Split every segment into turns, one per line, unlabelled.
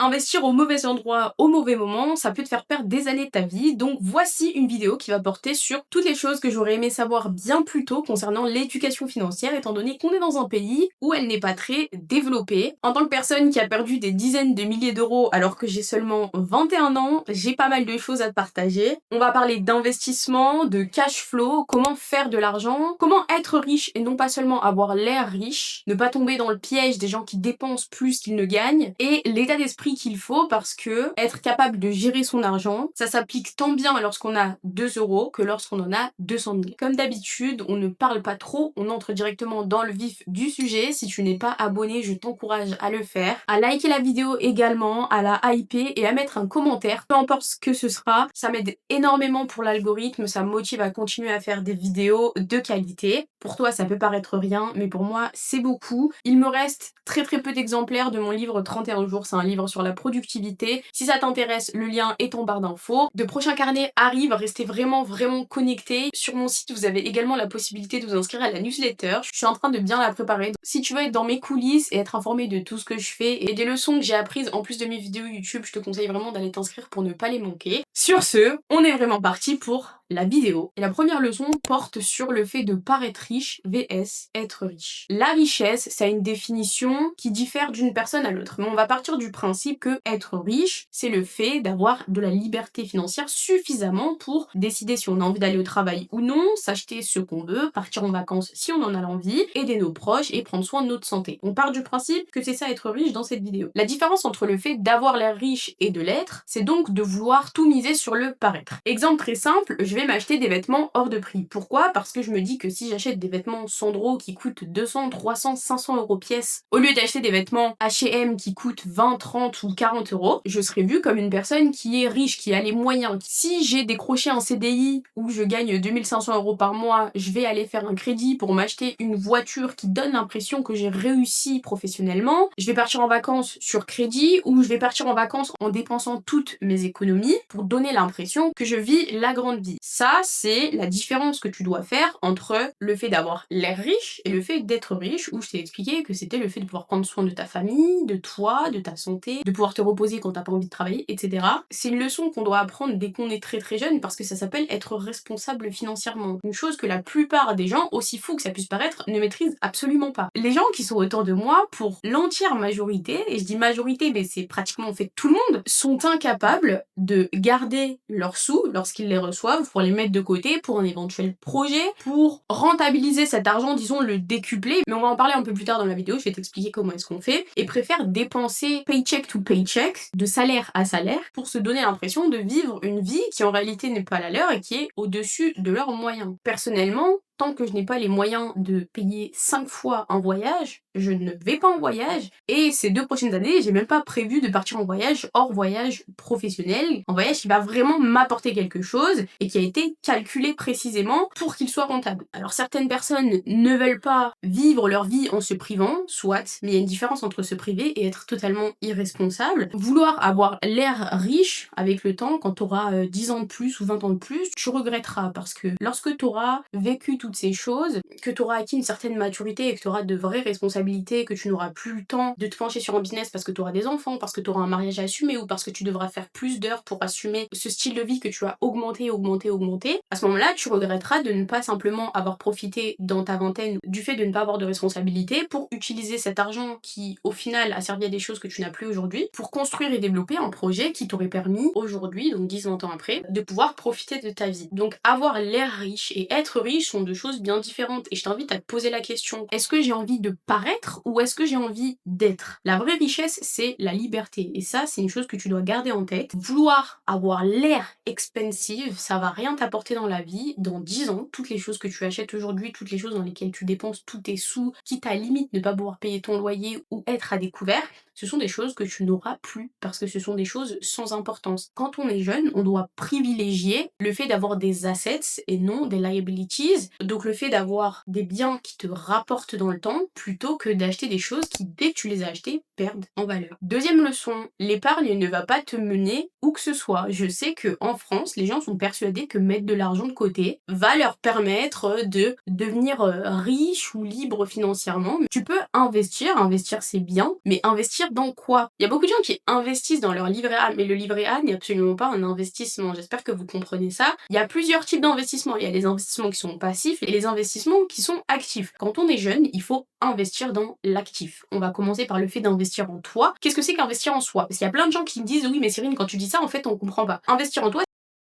Investir au mauvais endroit, au mauvais moment, ça peut te faire perdre des années de ta vie. Donc voici une vidéo qui va porter sur toutes les choses que j'aurais aimé savoir bien plus tôt concernant l'éducation financière, étant donné qu'on est dans un pays où elle n'est pas très développée. En tant que personne qui a perdu des dizaines de milliers d'euros alors que j'ai seulement 21 ans, j'ai pas mal de choses à te partager. On va parler d'investissement, de cash flow, comment faire de l'argent, comment être riche et non pas seulement avoir l'air riche, ne pas tomber dans le piège des gens qui dépensent plus qu'ils ne gagnent, et l'état d'esprit qu'il faut, parce que être capable de gérer son argent, ça s'applique tant bien lorsqu'on a 2 euros que lorsqu'on en a 200 000. Comme d'habitude, on ne parle pas trop, on entre directement dans le vif du sujet. Si tu n'es pas abonné, je t'encourage à le faire, à liker la vidéo également, à la hyper et à mettre un commentaire, peu importe ce que ce sera. Ça m'aide énormément pour l'algorithme, ça me motive à continuer à faire des vidéos de qualité. Pour toi, ça peut paraître rien, mais pour moi, c'est beaucoup. Il me reste très peu d'exemplaires de mon livre 31 jours, c'est un livre sur la productivité. Si ça t'intéresse, le lien est en barre d'infos. De prochains carnets arrivent, restez vraiment connectés. Sur mon site, vous avez également la possibilité de vous inscrire à la newsletter. Je suis en train de bien la préparer. Si tu veux être dans mes coulisses et être informé de tout ce que je fais et des leçons que j'ai apprises en plus de mes vidéos YouTube, je te conseille vraiment d'aller t'inscrire pour ne pas les manquer. Sur ce, on est vraiment parti pour la vidéo. Et la première leçon porte sur le fait de paraître riche vs être riche. La richesse, ça a une définition qui diffère d'une personne à l'autre. Mais on va partir du principe que être riche, c'est le fait d'avoir de la liberté financière suffisamment pour décider si on a envie d'aller au travail ou non, s'acheter ce qu'on veut, partir en vacances si on en a l'envie, aider nos proches et prendre soin de notre santé. On part du principe que c'est ça être riche dans cette vidéo. La différence entre le fait d'avoir l'air riche et de l'être, c'est donc de vouloir tout miser sur le paraître. Exemple très simple, je vais m'acheter des vêtements hors de prix. Pourquoi? Parce que je me dis que si j'achète des vêtements Sandro qui coûtent 200, 300, 500 euros pièce, au lieu d'acheter des vêtements H&M qui coûtent 20, 30 ou 40 euros, je serai vue comme une personne qui est riche, qui a les moyens. Si j'ai décroché un CDI où je gagne 2500 euros par mois, je vais aller faire un crédit pour m'acheter une voiture qui donne l'impression que j'ai réussi professionnellement. Je vais partir en vacances sur crédit ou je vais partir en vacances en dépensant toutes mes économies pour donner l'impression que je vis la grande vie. Ça, c'est la différence que tu dois faire entre le fait d'avoir l'air riche et le fait d'être riche, où je t'ai expliqué que c'était le fait de pouvoir prendre soin de ta famille, de toi, de ta santé, de pouvoir te reposer quand t'as pas envie de travailler, etc. C'est une leçon qu'on doit apprendre dès qu'on est très jeune parce que ça s'appelle être responsable financièrement. Une chose que la plupart des gens, aussi fous que ça puisse paraître, ne maîtrisent absolument pas. Les gens qui sont autour de moi, pour l'entière majorité, et je dis majorité mais c'est pratiquement en fait tout le monde, sont incapables de garder leurs sous lorsqu'ils les reçoivent pour les mettre de côté pour un éventuel projet, pour rentabiliser cet argent, disons le décupler, mais on va en parler un peu plus tard dans la vidéo, je vais t'expliquer comment est-ce qu'on fait, et préfèrent dépenser paycheck to paycheck, de salaire à salaire, pour se donner l'impression de vivre une vie qui en réalité n'est pas la leur et qui est au-dessus de leurs moyens. Personnellement, tant que je n'ai pas les moyens de payer 5 fois un voyage, je ne vais pas en voyage. Et ces 2 prochaines années, j'ai même pas prévu de partir en voyage hors voyage professionnel. Un voyage qui va vraiment m'apporter quelque chose et qui a été calculé précisément pour qu'il soit rentable. Alors certaines personnes ne veulent pas vivre leur vie en se privant, soit, mais il y a une différence entre se priver et être totalement irresponsable. Vouloir avoir l'air riche avec le temps, quand tu auras 10 ans de plus ou 20 ans de plus, tu regretteras parce que lorsque tu auras vécu toutes ces choses, que tu auras acquis une certaine maturité et que tu auras de vraies responsabilités, que tu n'auras plus le temps de te pencher sur un business parce que tu auras des enfants, parce que tu auras un mariage à assumer ou parce que tu devras faire plus d'heures pour assumer ce style de vie que tu as augmenté, à ce moment-là, tu regretteras de ne pas simplement avoir profité dans ta vingtaine du fait de ne pas avoir de responsabilité pour utiliser cet argent qui, au final, a servi à des choses que tu n'as plus aujourd'hui, pour construire et développer un projet qui t'aurait permis, aujourd'hui, donc 10-20 ans après, de pouvoir profiter de ta vie. Donc avoir l'air riche et être riche sont deux choses bien différentes et je t'invite à te poser la question, est-ce que j'ai envie de paraître ou est-ce que j'ai envie d'être? La vraie richesse, c'est la liberté et ça, c'est une chose que tu dois garder en tête. Vouloir avoir l'air expensive, ça va rien t'apporter dans la vie. Dans 10 ans, toutes les choses que tu achètes aujourd'hui, toutes les choses dans lesquelles tu dépenses tous tes sous, quitte à limite ne pas pouvoir payer ton loyer ou être à découvert, ce sont des choses que tu n'auras plus parce que ce sont des choses sans importance. Quand on est jeune, on doit privilégier le fait d'avoir des assets et non des liabilities. donc le fait d'avoir des biens qui te rapportent dans le temps plutôt que d'acheter des choses qui, dès que tu les as achetées, perdent en valeur. Deuxième leçon, l'épargne ne va pas te mener où que ce soit. Je sais que en France, les gens sont persuadés que mettre de l'argent de côté va leur permettre de devenir riche ou libre financièrement. Tu peux investir c'est bien, mais investir dans quoi? Il y a beaucoup de gens qui investissent dans leur livret A, mais le livret A n'est absolument pas un investissement. J'espère que vous comprenez ça. Il y a plusieurs types d'investissements. Il y a les investissements qui sont passifs et les investissements qui sont actifs. Quand on est jeune, il faut investir dans l'actif. On va commencer par le fait d'investir en toi. Qu'est-ce que c'est qu'investir en soi? Parce qu'il y a plein de gens qui me disent oui mais Cyrine, quand tu dis ça en fait on comprend pas. Investir en toi,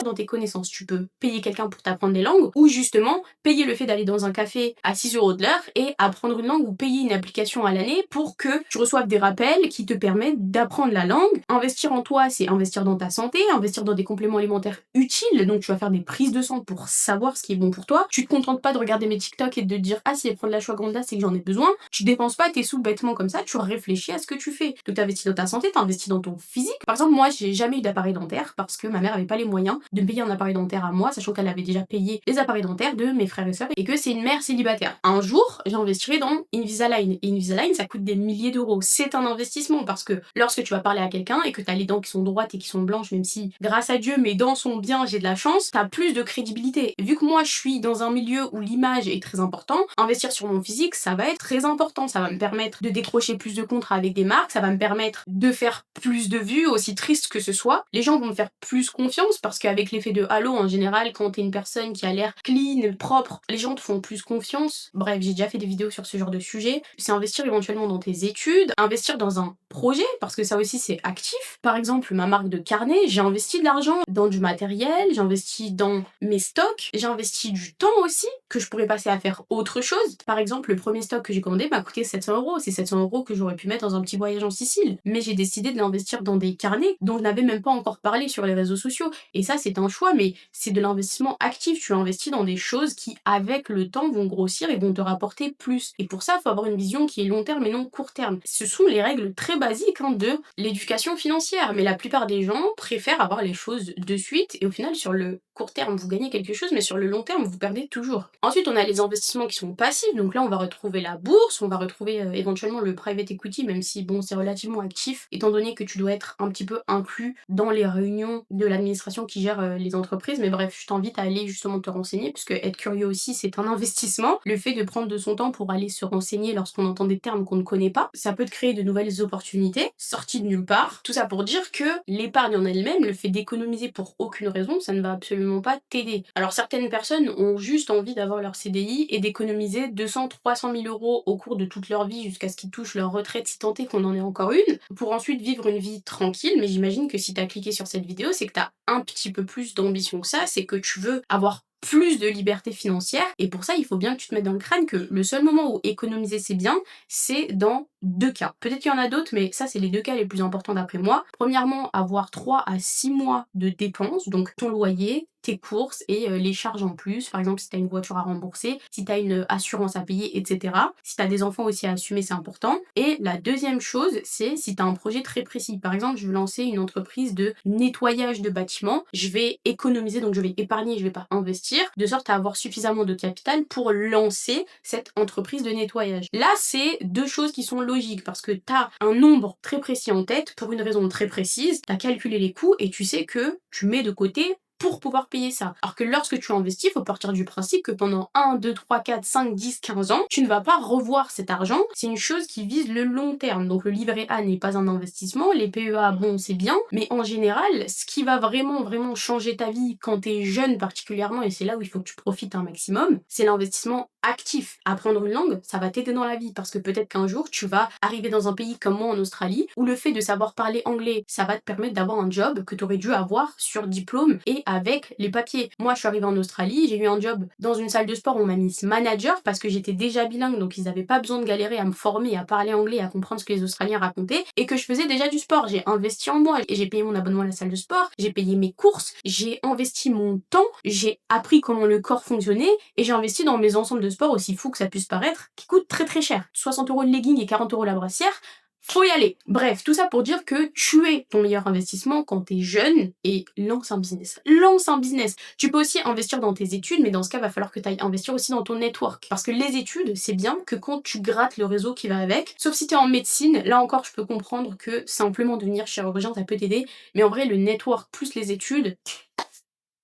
dans tes connaissances. Tu peux payer quelqu'un pour t'apprendre des langues ou justement payer le fait d'aller dans un café à 6 € de l'heure et apprendre une langue ou payer une application à l'année pour que tu reçoives des rappels qui te permettent d'apprendre la langue. Investir en toi, c'est investir dans ta santé, investir dans des compléments alimentaires utiles. Donc tu vas faire des prises de sang pour savoir ce qui est bon pour toi. Tu te contentes pas de regarder mes TikTok et de te dire ah si elle prend de l'ashwagandha c'est que j'en ai besoin. Tu dépenses pas tes sous bêtement comme ça, tu réfléchis à ce que tu fais. Donc tu investis dans ta santé, tu investis dans ton physique. Par exemple moi j'ai jamais eu d'appareil dentaire parce que ma mère avait pas les moyens de me payer un appareil dentaire à moi, sachant qu'elle avait déjà payé les appareils dentaires de mes frères et sœurs et que c'est une mère célibataire. Un jour, j'investirai dans Invisalign. Et Invisalign, ça coûte des milliers d'euros. C'est un investissement parce que lorsque tu vas parler à quelqu'un et que t'as les dents qui sont droites et qui sont blanches, même si, grâce à Dieu, mes dents sont bien, j'ai de la chance, t'as plus de crédibilité. Et vu que moi, je suis dans un milieu où l'image est très important, investir sur mon physique, ça va être très important. Ça va me permettre de décrocher plus de contrats avec des marques, ça va me permettre de faire plus de vues, aussi triste que ce soit. Les gens vont me faire plus confiance parce qu'avec l'effet de halo, en général, quand t'es une personne qui a l'air clean, propre, les gens te font plus confiance. Bref, j'ai déjà fait des vidéos sur ce genre de sujet. C'est investir éventuellement dans tes études, investir dans un projet, parce que ça aussi c'est actif. Par exemple, ma marque de carnet, j'ai investi de l'argent dans du matériel, j'ai investi dans mes stocks, j'ai investi du temps aussi, que je pourrais passer à faire autre chose. Par exemple, le premier stock que j'ai commandé m'a coûté 700 €. C'est 700 € que j'aurais pu mettre dans un petit voyage en Sicile. Mais j'ai décidé de l'investir dans des carnets dont je n'avais même pas encore parlé sur les réseaux sociaux. Et ça, c'est un choix, mais c'est de l'investissement actif. Tu investis dans des choses qui, avec le temps, vont grossir et vont te rapporter plus. Et pour ça, il faut avoir une vision qui est long terme et non court terme. Ce sont les règles très basiques de l'éducation financière. Mais la plupart des gens préfèrent avoir les choses de suite et au final, sur le court terme, vous gagnez quelque chose, mais sur le long terme, vous perdez toujours. Ensuite, on a les investissements qui sont passifs. Donc là, on va retrouver la bourse, on va retrouver éventuellement le private equity, même si, bon, c'est relativement actif, étant donné que tu dois être un petit peu inclus dans les réunions de l'administration qui gère les entreprises. Mais bref, je t'invite à aller justement te renseigner, puisque être curieux aussi, c'est un investissement. Le fait de prendre de son temps pour aller se renseigner lorsqu'on entend des termes qu'on ne connaît pas, ça peut te créer de nouvelles opportunités, sorties de nulle part. Tout ça pour dire que l'épargne en elle-même, le fait d'économiser pour aucune raison, ça ne va absolument pas t'aider. Alors certaines personnes ont juste envie d'avoir leur CDI et d'économiser 200-300 000 € au cours de toute leur vie jusqu'à ce qu'ils touchent leur retraite, si tant est qu'on en ait encore une, pour ensuite vivre une vie tranquille. Mais j'imagine que si t'as cliqué sur cette vidéo, c'est que t'as un petit peu plus d'ambition que ça, c'est que tu veux avoir plus de liberté financière, et pour ça il faut bien que tu te mettes dans le crâne que le seul moment où économiser c'est bien, c'est dans deux cas. Peut-être qu'il y en a d'autres, mais ça c'est les deux cas les plus importants d'après moi. Premièrement, avoir 3 à 6 mois de dépenses, donc ton loyer, tes courses et les charges en plus, par exemple si t'as une voiture à rembourser, si t'as une assurance à payer, etc. Si t'as des enfants aussi à assumer, c'est important. Et la deuxième chose, c'est si t'as un projet très précis. Par exemple, je veux lancer une entreprise de nettoyage de bâtiments, je vais économiser, donc je vais épargner, je vais pas investir, de sorte à avoir suffisamment de capital pour lancer cette entreprise de nettoyage. Là, c'est deux choses qui sont logiques, parce que t'as un nombre très précis en tête, pour une raison très précise, t'as calculé les coûts et tu sais que tu mets de côté pour pouvoir payer ça. Alors que lorsque tu investis, il faut partir du principe que pendant 1, 2, 3, 4, 5, 10, 15 ans, tu ne vas pas revoir cet argent. C'est une chose qui vise le long terme. Donc le livret A n'est pas un investissement, les PEA, bon, c'est bien, mais en général, ce qui va vraiment changer ta vie quand tu es jeune particulièrement, et c'est là où il faut que tu profites un maximum, c'est l'investissement actif. Apprendre une langue, ça va t'aider dans la vie, parce que peut-être qu'un jour, tu vas arriver dans un pays comme moi en Australie, où le fait de savoir parler anglais, ça va te permettre d'avoir un job que tu aurais dû avoir sur diplôme et avec les papiers. Moi, je suis arrivée en Australie, j'ai eu un job dans une salle de sport, on m'a mis manager parce que j'étais déjà bilingue, donc ils n'avaient pas besoin de galérer à me former, à parler anglais, à comprendre ce que les Australiens racontaient, et que je faisais déjà du sport. J'ai investi en moi, et j'ai payé mon abonnement à la salle de sport, j'ai payé mes courses, j'ai investi mon temps, j'ai appris comment le corps fonctionnait, et j'ai investi dans mes ensembles de sport, aussi fou que ça puisse paraître, qui coûtent très cher. 60 € le legging et 40 € la brassière. faut y aller. Bref, tout ça pour dire que tu es ton meilleur investissement quand t'es jeune et lance un business. Lance un business. Tu peux aussi investir dans tes études, mais dans ce cas, va falloir que tu ailles investir aussi dans ton network. Parce que les études, c'est bien que quand tu grattes le réseau qui va avec, sauf si t'es en médecine, là encore, je peux comprendre que simplement devenir chirurgien, ça peut t'aider, mais en vrai, le network plus les études,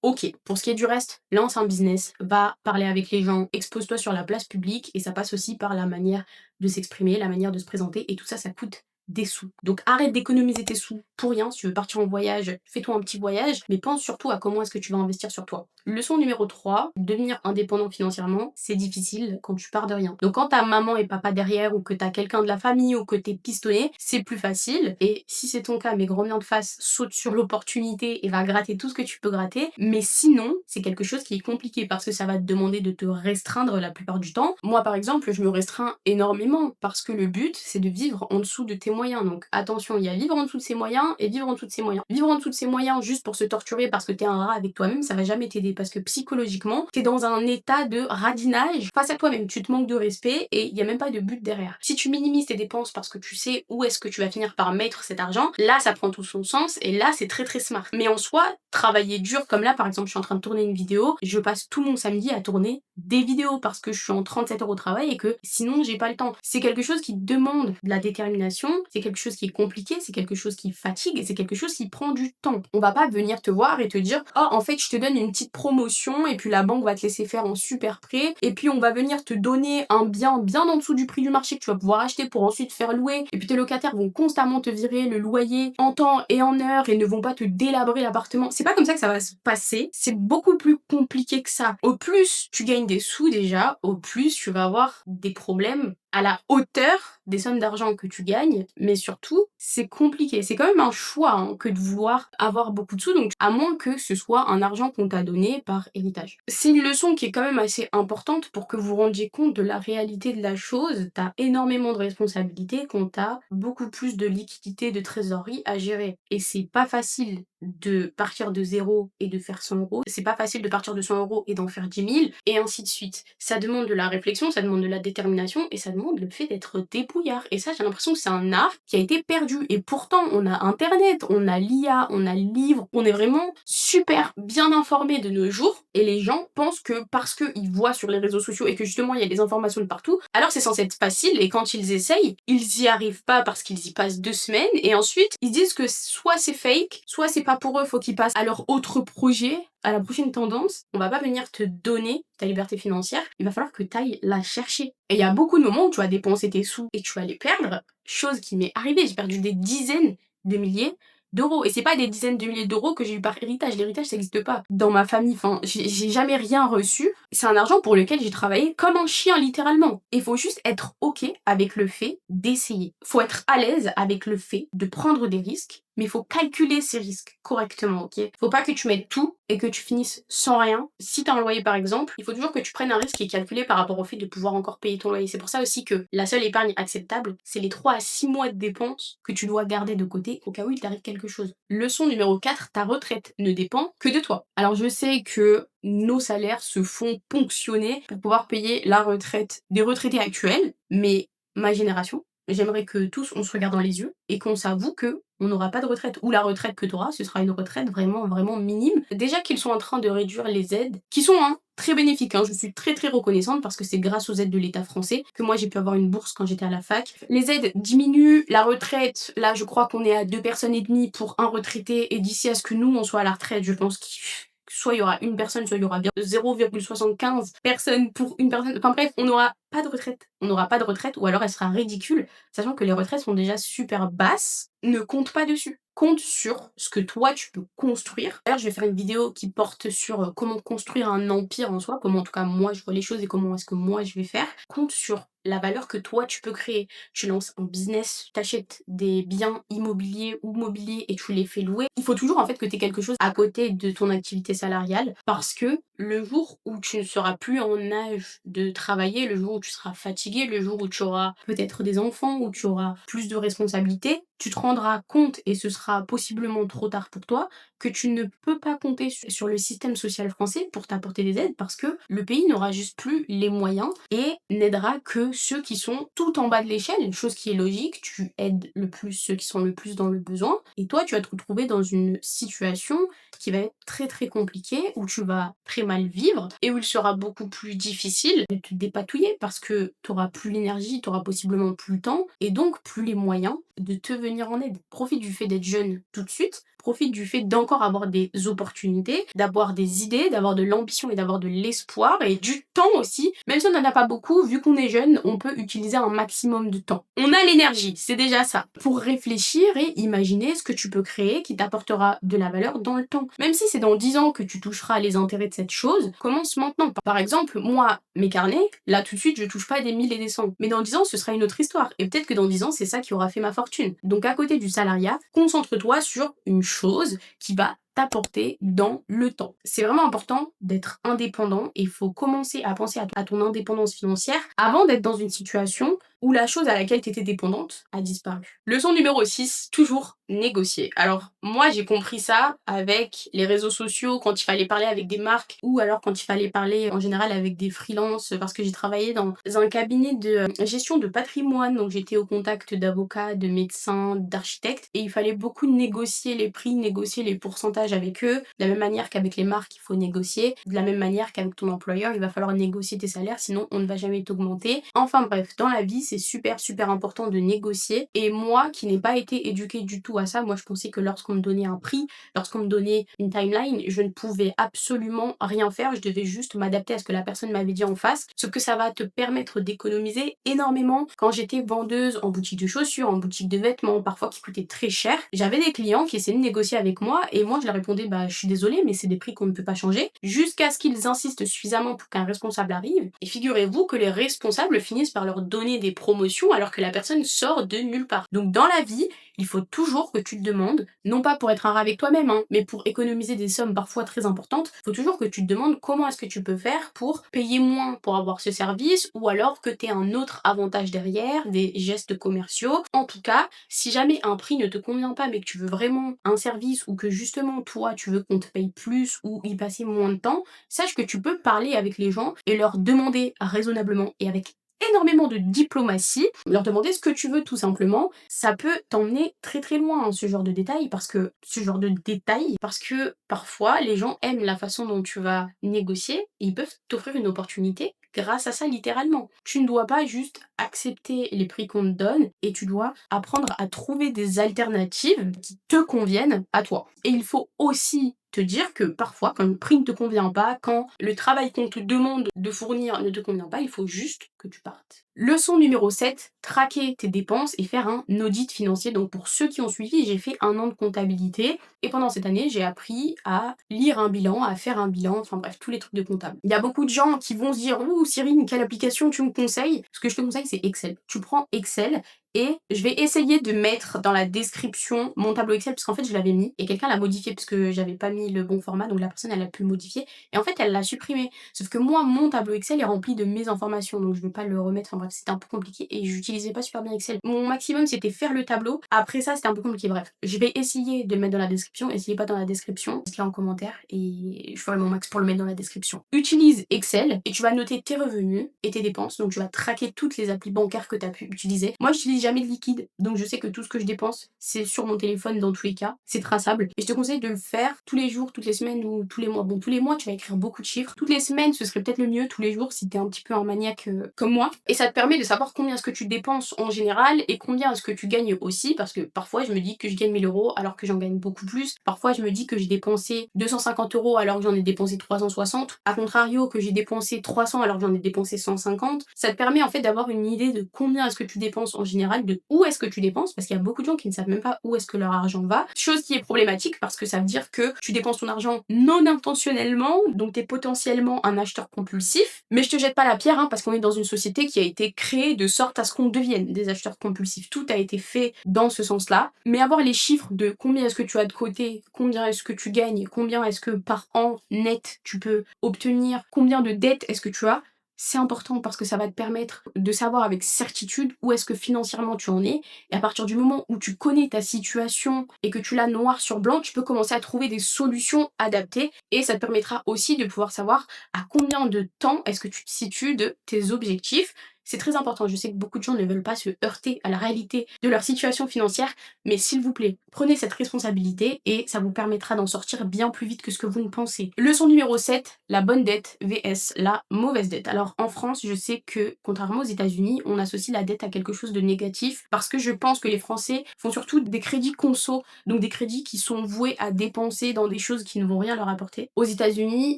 ok. Pour ce qui est du reste, lance un business, va parler avec les gens, expose-toi sur la place publique et ça passe aussi par la manière de s'exprimer, la manière de se présenter et tout ça, ça coûte des sous. Donc arrête d'économiser tes sous pour rien. Si tu veux partir en voyage, fais-toi un petit voyage, mais pense surtout à comment est-ce que tu vas investir sur toi. Leçon numéro 3, devenir indépendant financièrement, c'est difficile quand tu pars de rien. Donc quand ta maman et papa derrière ou que t'as quelqu'un de la famille ou que t'es pistonné, c'est plus facile. Et si c'est ton cas, mais grand bien de face, saute sur l'opportunité et va gratter tout ce que tu peux gratter. Mais sinon, c'est quelque chose qui est compliqué parce que ça va te demander de te restreindre la plupart du temps. Moi par exemple, je me restreins énormément parce que le but, c'est de vivre en dessous de tes moyens. Donc attention, il y a vivre en dessous de ses moyens et vivre en dessous de ses moyens. Vivre en dessous de ses moyens juste pour se torturer parce que t'es un rat avec toi-même, ça va jamais t'aider parce que psychologiquement, t'es dans un état de radinage face à toi-même. Tu te manques de respect et il y a même pas de but derrière. Si tu minimises tes dépenses parce que tu sais où est-ce que tu vas finir par mettre cet argent, là ça prend tout son sens et là c'est très très smart. Mais en soi, travailler dur comme là par exemple, je suis en train de tourner une vidéo, je passe tout mon samedi à tourner des vidéos parce que je suis en 37 heures au travail et que sinon j'ai pas le temps. C'est quelque chose qui demande de la détermination, c'est quelque chose qui est compliqué, c'est quelque chose qui fatigue et c'est quelque chose qui prend du temps. On va pas venir te voir et te dire oh en fait je te donne une petite promotion et puis la banque va te laisser faire en super prêt et puis on va venir te donner un bien bien en dessous du prix du marché que tu vas pouvoir acheter pour ensuite faire louer et puis tes locataires vont constamment te virer le loyer en temps et en heure et ne vont pas te délabrer l'appartement. C'est pas comme ça que ça va se passer, c'est beaucoup plus compliqué que ça. Au plus tu gagnes des sous déjà, au plus tu vas avoir des problèmes à la hauteur des sommes d'argent que tu gagnes, mais surtout, c'est compliqué. C'est quand même un choix hein, que de vouloir avoir beaucoup de sous, donc à moins que ce soit un argent qu'on t'a donné par héritage. C'est une leçon qui est quand même assez importante pour que vous vous rendiez compte de la réalité de la chose. T'as énormément de responsabilités quand t'as beaucoup plus de liquidité, de trésorerie à gérer. Et c'est pas facile de partir de zéro et de faire 100 euros. C'est pas facile de partir de 100 euros et d'en faire 10 000, et ainsi de suite. Ça demande de la réflexion, ça demande de la détermination, et ça demande le fait d'être débrouillard. Et ça, j'ai l'impression que c'est un art qui a été perdu. Et pourtant, on a Internet, on a l'IA, on a le livre, on est vraiment super bien informés de nos jours, et les gens pensent que parce qu'ils voient sur les réseaux sociaux et que justement il y a des informations de partout, alors c'est censé être facile, et quand ils essayent, ils y arrivent pas parce qu'ils y passent 2 semaines, et ensuite ils disent que soit c'est fake, soit c'est pas pour eux, faut qu'ils passent à leur autre projet, à la prochaine tendance. On va pas venir te donner ta liberté financière, il va falloir que tu ailles la chercher. Et il y a beaucoup de moments où tu vas dépenser tes sous et tu vas les perdre, chose qui m'est arrivée, j'ai perdu des dizaines de milliers d'euros. Et c'est pas des dizaines de milliers d'euros que j'ai eu par héritage. L'héritage, ça n'existe pas dans ma famille. Enfin, j'ai jamais rien reçu. C'est un argent pour lequel j'ai travaillé comme un chien, littéralement. Il faut juste être OK avec le fait d'essayer. Faut être à l'aise avec le fait de prendre des risques, mais il faut calculer ces risques correctement, ok? Faut pas que tu mettes tout et que tu finisses sans rien. Si t'as un loyer par exemple, il faut toujours que tu prennes un risque qui est calculé par rapport au fait de pouvoir encore payer ton loyer. C'est pour ça aussi que la seule épargne acceptable, c'est les 3 à 6 mois de dépenses que tu dois garder de côté au cas où il t'arrive quelque chose. Leçon numéro 4, ta retraite ne dépend que de toi. Alors je sais que nos salaires se font ponctionner pour pouvoir payer la retraite des retraités actuels, mais ma génération, j'aimerais que tous on se regarde dans les yeux et qu'on s'avoue que on n'aura pas de retraite. Ou la retraite que tu auras, ce sera une retraite vraiment, vraiment minime. Déjà qu'ils sont en train de réduire les aides, qui sont très bénéfiques. Je suis très très reconnaissante parce que c'est grâce aux aides de l'État français que moi j'ai pu avoir une bourse quand j'étais à la fac. Les aides diminuent, la retraite, là je crois qu'on est à 2 personnes et demie pour un retraité, et d'ici à ce que nous on soit à la retraite, je pense qu'il soit il y aura une personne, soit il y aura bien 0,75 personnes pour une personne. Enfin bref, on n'aura pas de retraite. On n'aura pas de retraite, ou alors elle sera ridicule, sachant que les retraites sont déjà super basses. Ne compte pas dessus. Compte sur ce que toi tu peux construire. D'ailleurs, je vais faire une vidéo qui porte sur comment construire un empire en soi, comment en tout cas moi je vois les choses et comment est-ce que moi je vais faire. Compte sur la valeur que toi tu peux créer. Tu lances un business, tu achètes des biens immobiliers ou mobiliers et tu les fais louer. Il faut toujours en fait que tu aies quelque chose à côté de ton activité salariale, parce que le jour où tu ne seras plus en âge de travailler, le jour où tu seras fatigué, le jour où tu auras peut-être des enfants, où tu auras plus de responsabilités, tu te rendras compte, et ce sera possiblement trop tard pour toi, que tu ne peux pas compter sur le système social français pour t'apporter des aides, parce que le pays n'aura juste plus les moyens et n'aidera que que ceux qui sont tout en bas de l'échelle, une chose qui est logique, tu aides le plus ceux qui sont le plus dans le besoin, et toi tu vas te retrouver dans une situation qui va être très très compliquée, où tu vas très mal vivre, et où il sera beaucoup plus difficile de te dépatouiller, parce que tu auras plus l'énergie, tu auras possiblement plus le temps, et donc plus les moyens de te venir en aide. Profite du fait d'être jeune tout de suite, profite du fait d'encore avoir des opportunités, d'avoir des idées, d'avoir de l'ambition et d'avoir de l'espoir et du temps aussi. Même si on n'en a pas beaucoup, vu qu'on est jeune, on peut utiliser un maximum de temps. On a l'énergie, c'est déjà ça, pour réfléchir et imaginer ce que tu peux créer qui t'apportera de la valeur dans le temps. Même si c'est dans 10 ans que tu toucheras les intérêts de cette chose, commence maintenant. Par exemple, moi, mes carnets, là tout de suite, je touche pas des 1000 et des 100. Mais dans 10 ans, ce sera une autre histoire. Et peut-être que dans 10 ans, c'est ça qui aura fait ma fortune. Donc à côté du salariat, concentre-toi sur une chose qui va t'apporter dans le temps. C'est vraiment important d'être indépendant et il faut commencer à penser à ton indépendance financière avant d'être dans une situation où la chose à laquelle tu étais dépendante a disparu. Leçon numéro 6, toujours négocier. Alors moi j'ai compris ça avec les réseaux sociaux quand il fallait parler avec des marques ou alors quand il fallait parler en général avec des freelances parce que j'ai travaillé dans un cabinet de gestion de patrimoine, donc j'étais au contact d'avocats, de médecins, d'architectes et il fallait beaucoup négocier les prix, négocier les pourcentages avec eux, de la même manière qu'avec les marques il faut négocier, de la même manière qu'avec ton employeur il va falloir négocier tes salaires sinon on ne va jamais t'augmenter. Enfin bref, dans la vie c'est super important de négocier et moi qui n'ai pas été éduquée du tout à ça, moi je pensais que lorsqu'on me donnait un prix, lorsqu'on me donnait une timeline, je ne pouvais absolument rien faire, je devais juste m'adapter à ce que la personne m'avait dit en face, sauf que ça va te permettre d'économiser énormément. Quand j'étais vendeuse en boutique de chaussures, en boutique de vêtements, parfois qui coûtaient très cher, j'avais des clients qui essayaient de négocier avec moi et moi je leur répondais bah je suis désolée mais c'est des prix qu'on ne peut pas changer, jusqu'à ce qu'ils insistent suffisamment pour qu'un responsable arrive et figurez-vous que les responsables finissent par leur donner des promotion alors que la personne sort de nulle part. Donc dans la vie, il faut toujours que tu te demandes, non pas pour être un rat avec toi-même, hein, mais pour économiser des sommes parfois très importantes, il faut toujours que tu te demandes comment est-ce que tu peux faire pour payer moins pour avoir ce service ou alors que tu aies un autre avantage derrière, des gestes commerciaux. En tout cas, si jamais un prix ne te convient pas mais que tu veux vraiment un service ou que justement toi tu veux qu'on te paye plus ou y passer moins de temps, sache que tu peux parler avec les gens et leur demander raisonnablement et avec énormément de diplomatie, leur demander ce que tu veux tout simplement, ça peut t'emmener très loin hein, ce genre de détails parce que parfois les gens aiment la façon dont tu vas négocier et ils peuvent t'offrir une opportunité grâce à ça littéralement. Tu ne dois pas juste accepter les prix qu'on te donne et tu dois apprendre à trouver des alternatives qui te conviennent à toi. Et il faut aussi te dire que parfois, quand le prix ne te convient pas, quand le travail qu'on te demande de fournir ne te convient pas, il faut juste que tu partes. Leçon numéro 7, traquer tes dépenses et faire un audit financier. Donc pour ceux qui ont suivi, j'ai fait 1 an de comptabilité et pendant cette année, j'ai appris à lire un bilan, à faire un bilan, enfin bref, tous les trucs de comptable. Il y a beaucoup de gens qui vont se dire « Ouh Cyrine, quelle application tu me conseilles ?» Ce que je te conseille, c'est Excel. Tu prends Excel et je vais essayer de mettre dans la description mon tableau Excel parce qu'en fait je l'avais mis et quelqu'un l'a modifié parce que j'avais pas mis le bon format, donc la personne elle a pu le modifier et en fait elle l'a supprimé. Sauf que moi mon tableau Excel est rempli de mes informations donc je vais pas le remettre, enfin bref c'était un peu compliqué et j'utilisais pas super bien Excel. Mon maximum c'était faire le tableau, après ça c'était un peu compliqué, bref. Je vais essayer de le mettre dans la description, essayez pas dans la description, dites-le en commentaire et je ferai mon max pour le mettre dans la description. Utilise Excel et tu vas noter tes revenus et tes dépenses, donc tu vas traquer toutes les applis bancaires que tu as pu utiliser. Moi j'utilise jamais de liquide, donc je sais que tout ce que je dépense, c'est sur mon téléphone dans tous les cas, c'est traçable. Et je te conseille de le faire tous les jours, toutes les semaines ou tous les mois. Bon, tous les mois, tu vas écrire beaucoup de chiffres. Toutes les semaines, ce serait peut-être le mieux, tous les jours, si t'es un petit peu un maniaque comme moi. Et ça te permet de savoir combien est-ce que tu dépenses en général et combien est-ce que tu gagnes aussi, parce que parfois, je me dis que je gagne 1000 euros alors que j'en gagne beaucoup plus. Parfois, je me dis que j'ai dépensé 250 euros alors que j'en ai dépensé 360. A contrario, que j'ai dépensé 300 alors que j'en ai dépensé 150. Ça te permet en fait d'avoir une idée de combien est-ce que tu dépenses en général, de où est-ce que tu dépenses, parce qu'il y a beaucoup de gens qui ne savent même pas où est-ce que leur argent va. Chose qui est problématique parce que ça veut dire que tu dépenses ton argent non intentionnellement, donc t'es potentiellement un acheteur compulsif. Mais je te jette pas la pierre, hein, parce qu'on est dans une société qui a été créée de sorte à ce qu'on devienne des acheteurs compulsifs. Tout a été fait dans ce sens-là. Mais avoir les chiffres de combien est-ce que tu as de côté, combien est-ce que tu gagnes, combien est-ce que par an net tu peux obtenir, combien de dettes est-ce que tu as, c'est important parce que ça va te permettre de savoir avec certitude où est-ce que financièrement tu en es. Et à partir du moment où tu connais ta situation et que tu l'as noir sur blanc, tu peux commencer à trouver des solutions adaptées. Et ça te permettra aussi de pouvoir savoir à combien de temps est-ce que tu te situes de tes objectifs. C'est très important, je sais que beaucoup de gens ne veulent pas se heurter à la réalité de leur situation financière, mais s'il vous plaît, prenez cette responsabilité et ça vous permettra d'en sortir bien plus vite que ce que vous ne pensez. Leçon numéro 7, la bonne dette vs la mauvaise dette. Alors en France, je sais que contrairement aux États-Unis, on associe la dette à quelque chose de négatif parce que je pense que les Français font surtout des crédits conso, donc des crédits qui sont voués à dépenser dans des choses qui ne vont rien leur apporter. Aux États-Unis,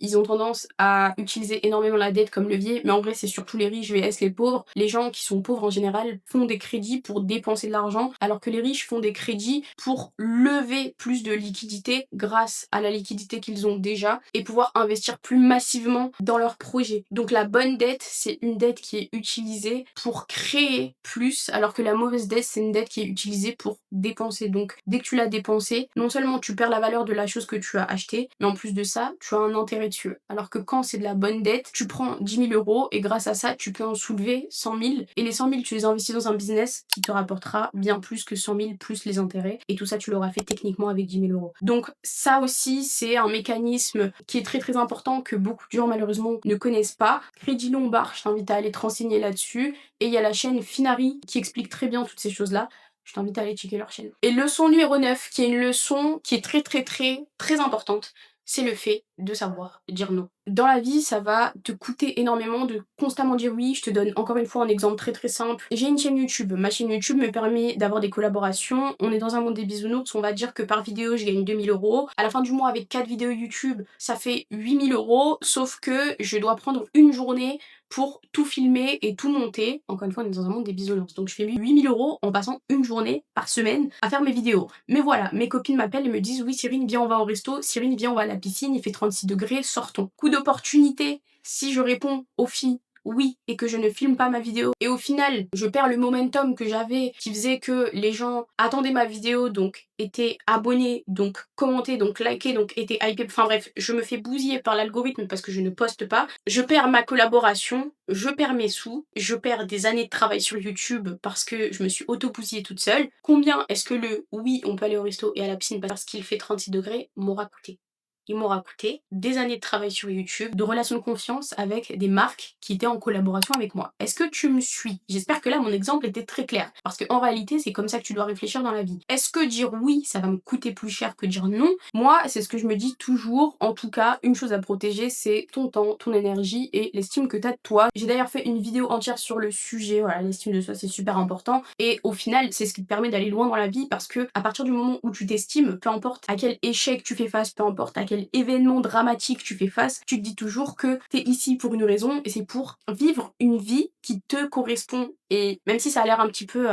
ils ont tendance à utiliser énormément la dette comme levier, mais en vrai c'est surtout les riches vs les pauvres. Les gens qui sont pauvres en général font des crédits pour dépenser de l'argent, alors que les riches font des crédits pour lever plus de liquidité grâce à la liquidité qu'ils ont déjà et pouvoir investir plus massivement dans leurs projets. Donc la bonne dette, c'est une dette qui est utilisée pour créer plus, alors que la mauvaise dette, c'est une dette qui est utilisée pour dépenser. Donc dès que tu l'as dépensée, non seulement tu perds la valeur de la chose que tu as achetée, mais en plus de ça, tu as un intérêt dessus. Alors que quand c'est de la bonne dette, tu prends 10 000 euros et grâce à ça, tu peux en soulever 100 000 et les 100 000, tu les investis dans un business qui te rapportera bien plus que 100 000 plus les intérêts et tout ça, tu l'auras fait techniquement avec 10 000 euros. Donc ça aussi, c'est un mécanisme qui est très très important que beaucoup de gens malheureusement ne connaissent pas. Crédit Lombard, je t'invite à aller te renseigner là-dessus et il y a la chaîne Finari qui explique très bien toutes ces choses-là. Je t'invite à aller checker leur chaîne. Et leçon numéro 9, qui est une leçon qui est très très très très importante, c'est le fait de savoir dire non. Dans la vie, ça va te coûter énormément de constamment dire oui. Je te donne encore une fois un exemple très très simple. J'ai une chaîne YouTube. Ma chaîne YouTube me permet d'avoir des collaborations. On est dans un monde des bisounours. On va dire que par vidéo, je gagne 2 000 euros. À la fin du mois, avec 4 vidéos YouTube, ça fait 8 000 euros. Sauf que je dois prendre une journée pour tout filmer et tout monter. Encore une fois, on est dans un monde des bisounours. Donc je fais 8 000 euros en passant une journée par semaine à faire mes vidéos. Mais voilà, mes copines m'appellent et me disent oui Cyrine, viens on va au resto, Cyrine, viens on va à la piscine, il fait 36 degrés, sortons. Coup d'opportunité, si je réponds aux filles oui et que je ne filme pas ma vidéo et au final je perds le momentum que j'avais qui faisait que les gens attendaient ma vidéo, donc étaient abonnés, donc commentaient, donc likaient, donc étaient hypés, enfin bref, je me fais bousiller par l'algorithme parce que je ne poste pas, je perds ma collaboration, je perds mes sous, je perds des années de travail sur YouTube parce que je me suis auto-bousillée toute seule. Combien est-ce que le oui on peut aller au resto et à la piscine parce qu'il fait 36 degrés m'aura coûté? Il m'aura coûté des années de travail sur YouTube, de relations de confiance avec des marques qui étaient en collaboration avec moi. Est-ce que tu me suis? J'espère que là, mon exemple était très clair. Parce qu'en réalité, c'est comme ça que tu dois réfléchir dans la vie. Est-ce que dire oui, ça va me coûter plus cher que dire non? Moi, c'est ce que je me dis toujours. En tout cas, une chose à protéger, c'est ton temps, ton énergie et l'estime que tu as de toi. J'ai d'ailleurs fait une vidéo entière sur le sujet. Voilà, l'estime de soi, c'est super important. Et au final, c'est ce qui te permet d'aller loin dans la vie parce que à partir du moment où tu t'estimes, peu importe à quel échec tu fais face, peu importe à quel événement dramatique tu fais face, tu te dis toujours que t'es ici pour une raison et c'est pour vivre une vie qui te correspond. Et même si ça a l'air un petit peu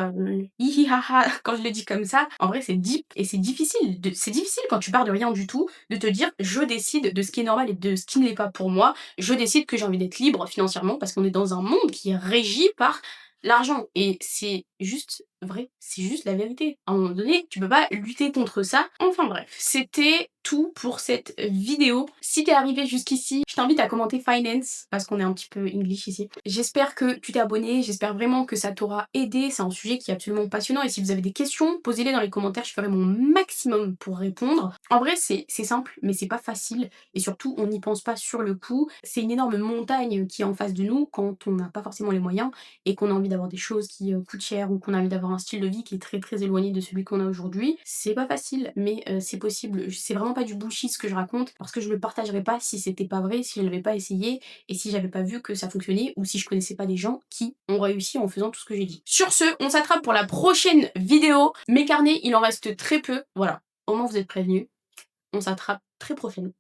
hihihaha quand je le dis comme ça, en vrai c'est deep et c'est difficile. C'est difficile quand tu pars de rien du tout de te dire je décide de ce qui est normal et de ce qui ne l'est pas pour moi. Je décide que j'ai envie d'être libre financièrement parce qu'on est dans un monde qui est régi par l'argent. Et c'est juste vrai, c'est juste la vérité. À un moment donné, tu peux pas lutter contre ça. Enfin bref, c'était tout pour cette vidéo. Si t'es arrivé jusqu'ici, je t'invite à commenter finance parce qu'on est un petit peu English ici. J'espère que tu t'es abonné, j'espère vraiment que ça t'aura aidé. C'est un sujet qui est absolument passionnant et si vous avez des questions, posez-les dans les commentaires, je ferai mon maximum pour répondre. En vrai, c'est simple, mais c'est pas facile et surtout, on n'y pense pas sur le coup. C'est une énorme montagne qui est en face de nous quand on n'a pas forcément les moyens et qu'on a envie d'avoir des choses qui coûtent cher ou qu'on a envie d'avoir un style de vie qui est très très éloigné de celui qu'on a aujourd'hui. C'est pas facile, mais c'est possible. C'est vraiment pas du bullshit ce que je raconte parce que je le partagerais pas si c'était pas vrai, si je l'avais pas essayé et si j'avais pas vu que ça fonctionnait ou si je connaissais pas des gens qui ont réussi en faisant tout ce que j'ai dit. Sur ce, on s'attrape pour la prochaine vidéo. Mes carnets, il en reste très peu. Voilà, au moins vous êtes prévenus. On s'attrape très prochainement.